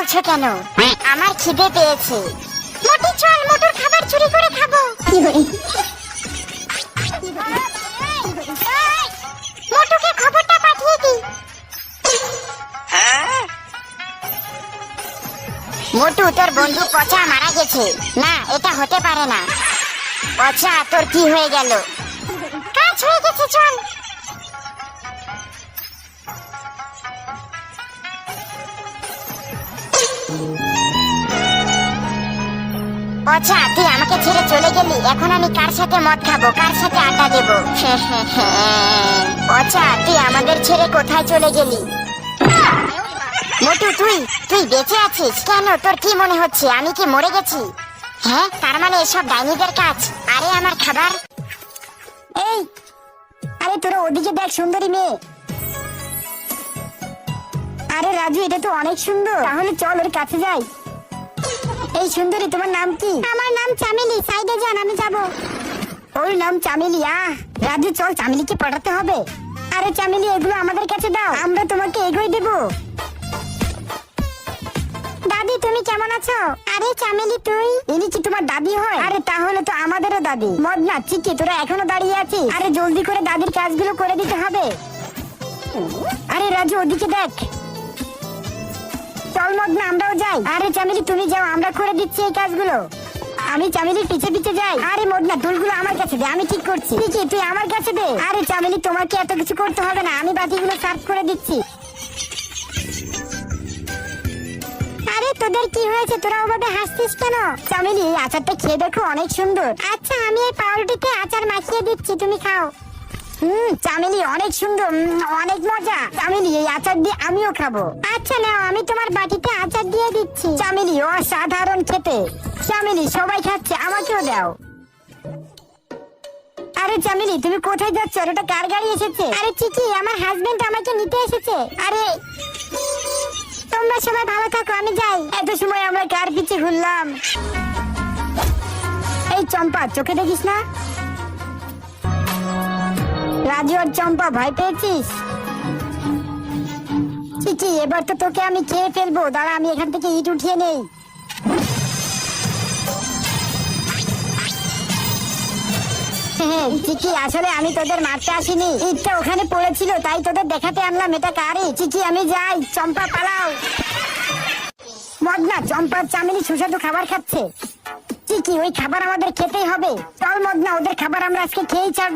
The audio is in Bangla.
বলছো কেন? আমার খিদে পেয়েছে। মোটু চল, মোটুর খাবার চুরি করে খাবো। মোটুকে খবরটা পাঠিয়ে দি। মোটু, তোর বন্ধু পচা মারা গেছে। না, এটা হতে পারে না। পচা, তোর কি হয়ে গেল? কাজ হয়ে গেছে, চল। পচা, তুই আমাকে ছেড়ে চলে গেলি। এখন আমি কার সাথে মদ খাবো, কার সাথে আড্ডা দেবো? পচা, তুই আমাদের ছেড়ে কোথায় চলে গেলি? মোটু, তুই বেঁচে আছিস কেন? তোর কি মনে হচ্ছে আমি কি মরে গেছি? হ্যাঁ, তার মানে এসব ডাইনিদের কাজ। আরে আমার খাবার। এই, আরে তোরা ওদিকে দেখ, সুন্দরী মেয়ে। আরে রাজু, এটা তো অনেক সুন্দর। তাহলে চল ওর কাছে যাই। এই সুন্দরী, তোমার নাম কি? আমার নাম চামেলি। সাইডে যান, আমি যাব। ওর নাম চামেলি? রাজু চল, চামেলিকে পটাতে হবে। আরে চামেলি, এগুলো আমাদের কাছে দাও, আমরা তোমাকে এগোই দেবো। দাদি, তুমি কেমন আছো? আরে চামেলি, তুই? ইনি কি তোমার দাদি হয়? আরে তাহলে তো আমাদেরও দাদি। মদনা, চিকি, তোরা এখনো দাঁড়িয়ে আছিস? আরে জলদি করে দাদির কাজগুলো করে দিতে হবে। আরে রাজু, ওদিকে দেখ। চল মদনা, আমরাও যাই। আরে চামেলি, তুমি যাও, আমরা করে দিচ্ছি এই কাজগুলো। আমি চামেলির পিছে পিছে যাই। আরে মদনা, দুলগুলো আমার কাছে দে, আমি ঠিক করছি। চিকি, তুই আমার কাছে দে। আরে চামেলি, তোমাকে এত কিছু করতে হবে না, আমি বাটিগুলো সার্ভ করে দিচ্ছি। আরে তোদের কি হয়েছে? তোরা ওভাবে হাসছিস কেন? চামেলি, এই আচারটা খেয়ে দেখো, অনেক সুন্দর। আচ্ছা, আমি এই পাউরুটিতে আচার মাখিয়ে দিচ্ছি, তুমি খাও। চামেলি, অনেক সুন্দর, অনেক মজা। চামেলি, এই আচার দিয়ে আমিও খাবো। আচ্ছা নাও, আমি তোমার বাটিতে আচার দিয়ে দিচ্ছি। চামেলি, অসাধারণ খেতে। চামেলি, সবাই খাচ্ছে, আমাকেও দাও। আরে চামেলি, তুমি কোথায় যাচ্ছ? ওটা কার গাড়ি এসেছে? আরে চিকি, আমার হাজবেন্ড আমাকে নিতে এসেছে। আরে তোমরা সবাই ভালো থাকো, আমি যাই। এত সময় আমরা কার পিছে ঘুরলাম? এই চম্পা, চোখে দেখিস না? রাজু আর চম্পা, ভয় পেয়েছিস? চিকি, এবার তো তোকে আমি খেয়ে ফেলবো। দাঁড়া, আমি এখান থেকে ইট উঠিয়ে নেই। চিকি, আসলে আমি তোদের মারতে আসিনি, ইটটা ওখানে পড়েছিল, তাই তোদের দেখাতে আনলাম। এটা কারি? চিকি, আমি যাই। চম্পা, পালাও। মদনা, চম্পা চামেলি সুস্বাদু খাবার খাচ্ছে। চিকি, ওই খাবার আমাদের খেতেই হবে। চল মদনা, ওদের খাবার আমরা আজকে খেয়েই ছাড়বো।